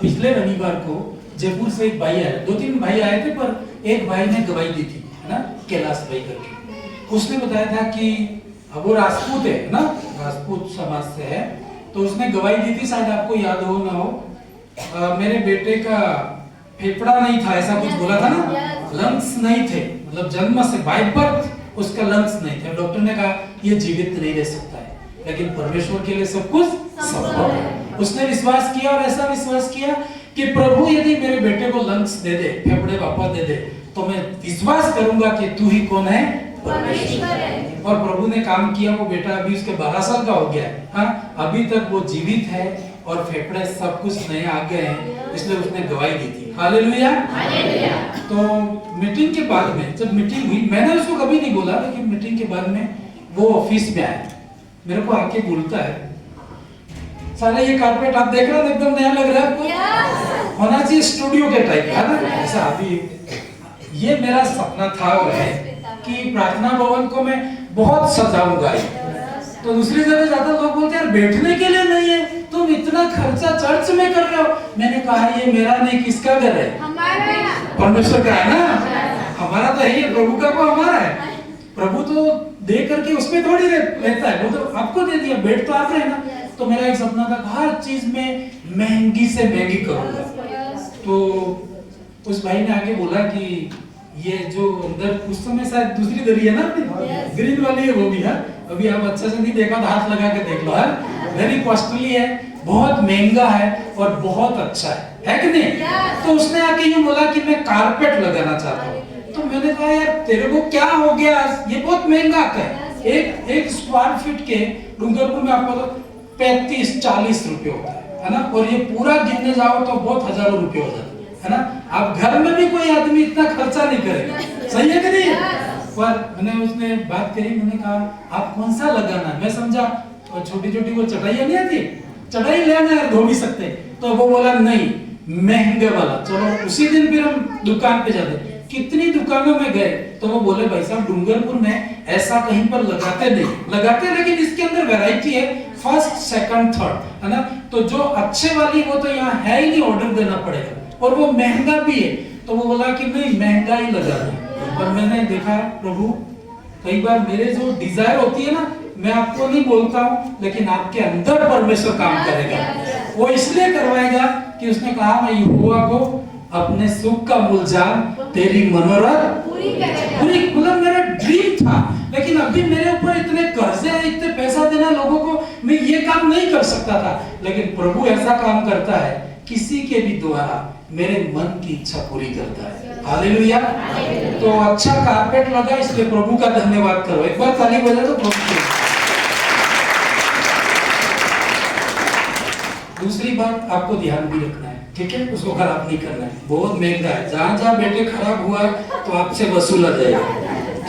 पिछले रविवार को जयपुर से एक भाई आया, 2-3 भाई आए थे, पर एक भाई ने गवाही दी थी, है ना, कैलाश भाई करके। उसने बताया था कि वो राजपूत है ना, राजपूत समाज से है, तो उसने गवाही दी थी, शायद आपको याद हो ना हो, मेरे बेटे का फेफड़ा नहीं था, ऐसा कुछ बोला था ना, लंग्स नहीं थे, मतलब जन्म से बाय बर्थ उसका लंग्स नहीं थे। डॉक्टर ने कहा ये जीवित नहीं रह सकता है, लेकिन परमेश्वर के लिए सब कुछ संभव है। उसने विश्वास किया और ऐसा विश्वास किया कि प्रभु यदि मेरे बेटे को लंग्स दे दे, फेफड़े वापस दे दे, तो मैं विश्वास करूंगा कि तू ही कौन है, परमेश्वर है। और प्रभु ने काम किया, वो बेटा अभी उसके 12 साल का हो गया है, हाँ, अभी तक वो जीवित है और फेफड़े सब कुछ नए आ गए हैं, इसलिए उसने गवाही दी थी। Hallelujah, hallelujah. तो मीटिंग के बाद में, जब मीटिंग हुई, मैंने उसको कभी नहीं बोला, लेकिन मीटिंग के बाद में वो ऑफिस में आया, मेरे को आके बोलता है, सारे ये कारपेट आप देख रहे हो एकदम नया लग रहा है आपको, होना चाहिए स्टूडियो के टाइप, है ना, ऐसा। अभी ये मेरा सपना था और है कि प्रार्थना भवन को मैं बहुत सजाऊंगा। तो दूसरी जगह जाता लोग बोलते हैं यार बैठने के लिए नहीं है, तुम इतना खर्चा चर्च में कर रहे हो। मैंने कहा ये मेरा नहीं, किसका घर है, हमारा, परमेश्वर का है ना, हमारा तो है ही, प्रभु का को हमारा है। प्रभु तो दे करके उसमें थोड़ी रहता है, वो तो आपको दे दिया, बैठ तो आप रहे ना। तो मेरा एक सपना था हर चीज में महंगी से महंगी करूंगा। तो उस भाई ने आके बोला कि ये जो अंदर उस समय शायद दूसरी दरी है ना, ग्रीन वाली है वो भी है, अभी आप अच्छा से नहीं देखा तो हाथ लगा के देख लो, है वेरी कॉस्टली है, बहुत महंगा है और बहुत अच्छा है कि नहीं। तो उसने आके ये बोला कि मैं कारपेट लगाना चाहता हूँ। तो मैंने कहा यार तेरे को क्या हो गया, ये बहुत महंगा आता है, एक स्क्वायर फीट के डूंगरपुर में आपको तो 35-40 रुपए होता है ना, और ये पूरा गिनने जाओ तो बहुत हजारों रुपए हो जाते है ना। आप घर में भी कोई आदमी इतना खर्चा नहीं करेगा, सही है कि नहीं। पर मैंने उसने बात करी, मैंने कहा आप कौन सा लगाना है, मैं समझा छोटी छोटी वो चटाइयां नहीं आती, चटाई लेना है, धो भी सकते। तो वो बोला नहीं महंगे वाला। चलो उसी दिन फिर हम दुकान पे जाते, कितनी दुकानों में गए तो वो बोले भाई साहब डूंगरपुर में ऐसा कहीं पर लगाते नहीं, लगाते लेकिन इसके अंदर वैरायटी है, फर्स्ट सेकंड थर्ड, है ना। तो जो अच्छे वाली वो तो यहाँ है ही नहीं, ऑर्डर देना पड़ेगा, और वो महंगा भी है। तो वो बोला कि नहीं महंगा ही लगा दो। पर मैंने देखा प्रभु, कई बार मेरे जो डिजायर होती है ना, मैं आपको नहीं बोलता हूँ, लेकिन आपके अंदर परमेश्वर काम करेगा। वो इसलिए करवाएगा कि उसने कहा मैं यहोवा को अपने सुख का मूल जान तेरी मनोरथ पूरी, मतलब मेरा ड्रीम था, लेकिन अभी मेरे ऊपर इतने कर्जे हैं, इतने पैसा देना लोगों को, मैं ये काम नहीं कर सकता था। लेकिन प्रभु ऐसा काम करता है किसी के भी द्वारा, मेरे मन की इच्छा पूरी करता है। हालेलुया। तो अच्छा कारपेट लगा, इसलिए प्रभु का धन्यवाद करो, एक बार ताली बजा दो प्रभु की। दूसरी बात आपको ध्यान भी रखना है, ठीक है, उसको खराब नहीं करना है, बहुत महंगा है, जहाँ जहाँ बेटे खराब हुआ तो आपसे वसूला जाएगा,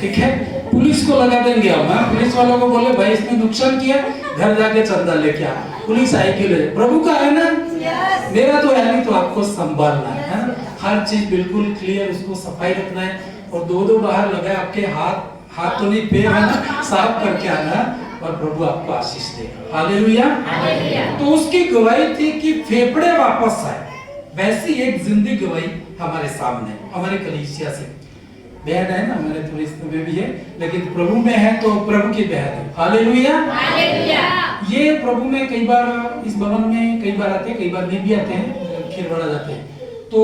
ठीक है। पुलिस को लगा देंगे हम, पुलिस वालों को बोले भाई इसने नुकसान किया, घर जाके चंदा लेके आ, पुलिस आएगी ले। प्रभु का है ना, मेरा तो है नहीं, तो आपको संभालना है ना, हर चीज बिल्कुल क्लियर, उसको सफाई रखना है। और दो बाहर लगाए, आपके हाथ तो नहीं पैर है ना, साफ करके आना, और प्रभु आपको आशीष देगा। हालेलुया। तो उसकी गवाही थी कि फेफड़े वापस आए। वैसी एक जिंदगी गवाही हमारे सामने, हमारे कलीसिया से। बहन है ना, हमारे तो रिश्ते में भी है, लेकिन प्रभु में है तो प्रभु की बहन है। हालेलुया। ये प्रभु में कई बार इस भवन में कई बार आते हैं, कई बार नहीं भी आते हैं, खीरवाड़ा जाते हैं। तो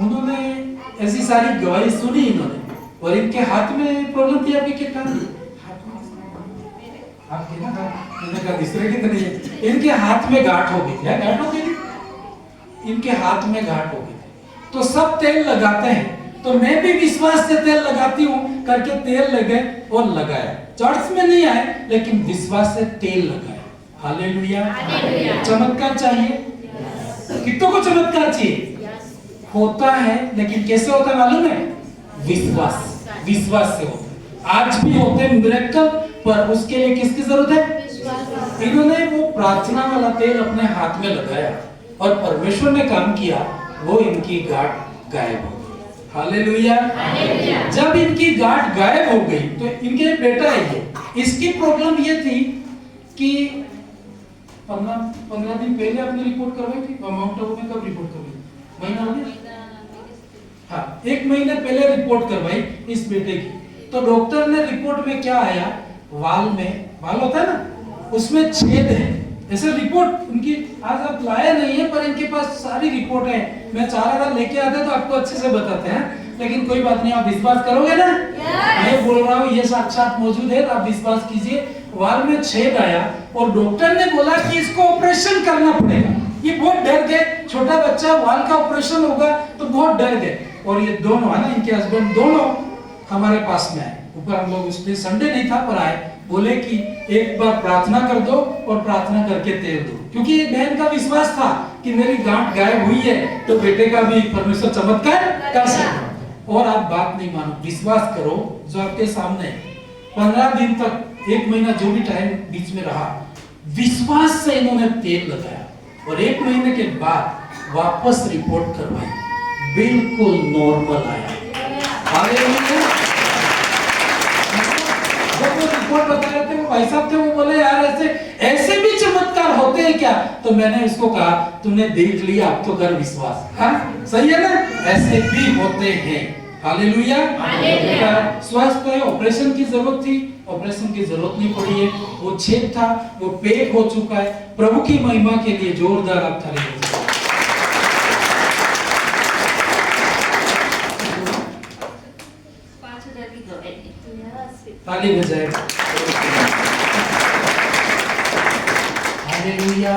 उन्होंने ऐसी सारी गवाही सुनी इन्होंने, और इनके हाथ में प्रॉब्लम थी। आपके कितना आपके ना का दूसरे की तो नहीं है, इनके हाथ में गांठ हो गई थी, गांठ हो गई थी, इनके हाथ में गांठ हो गई थी। तो सब तेल लगाते हैं, तो मैं भी विश्वास से तेल लगाती हूँ करके तेल लगे और लगाया। चर्च में नहीं आए, लेकिन विश्वास से तेल लगाया। हालेलुया। चमत्कार चाहिए, कितनों को चमत्कार चाहिए, होता है, लेकिन कैसे होता है मालूम है, विश्वास से होता है। आज भी होते हैं मिरेकल, पर उसके लिए किसकी जरूरत है। इन्होंने वो प्रार्थना वाला तेल अपने हाथ में लगाया और परमेश्वर ने काम किया, वो इनकी गांठ गायब हो गई। हालेलुया। जब इनकी गांठ गायब हो गई तो इनके बेटा है ये, इसकी प्रॉब्लम ये थी कि 15 दिन पहले आपने रिपोर्ट करवाई थी, माउंट आबू में कब रिपोर्ट करवाई? महीना हो गया? हाँ, 1 महीने पहले रिपोर्ट करवाई इस बेटे की। तो डॉक्टर ने रिपोर्ट में क्या आया, वाल होता है ना, उसमें छेद है, ऐसे रिपोर्ट उनकी आज आप लाए नहीं है, पर इनके पास सारी रिपोर्ट है। मैं चाह रहा था लेके आते तो आपको अच्छे से बताते हैं, लेकिन कोई बात नहीं, आप विश्वास करोगे ना? मैं बोल रहा हूँ ये साक्षात मौजूद है, तो आप विश्वास कीजिए। वाल में छेद आया और डॉक्टर ने बोला कि इसको ऑपरेशन करना पड़ेगा। ये बहुत डर गए, छोटा बच्चा, वाल का ऑपरेशन होगा तो बहुत डर गए। और ये दोनों है ना, इनके हस्बैंड दोनों हमारे पास में आए। ऊपर हम लोग उस दिन संडे नहीं था पर आए, बोले कि एक बार प्रार्थना कर दो और प्रार्थना करके तेल दो, क्योंकि एक बहन का विश्वास था कि मेरी गांठ गायब हुई है तो बेटे का भी परमेश्वर चमत्कार कर सकता। और आप बात नहीं मानो, विश्वास करो, जो आपके सामने 15 दिन तक 1 महीना जो भी टाइम बीच में रहा, विश्वास से इन्होंने तेल लगाया और 1 महीने के बाद वापस रिपोर्ट करवाई, बिल्कुल नॉर्मल आया। जब वो रिपोर्ट बता रहे थे, वो भाई साहब थे, वो बोले यार ऐसे भी चमत्कार होते हैं क्या? तो मैंने उसको कहा तुमने देख लिया, अब तो कर विश्वास। हाँ सही है ना, ऐसे भी होते हैं। हालेलुया। स्वस्थ है, ऑपरेशन की जरूरत थी, ऑपरेशन की जरूरत नहीं पड़ी है। वो छेद था, वो पैक हो चुका है। प्रभु की महिमा के लिए जोरदार आप ताली बजाएं। ताली बजाएं। हालेलुया।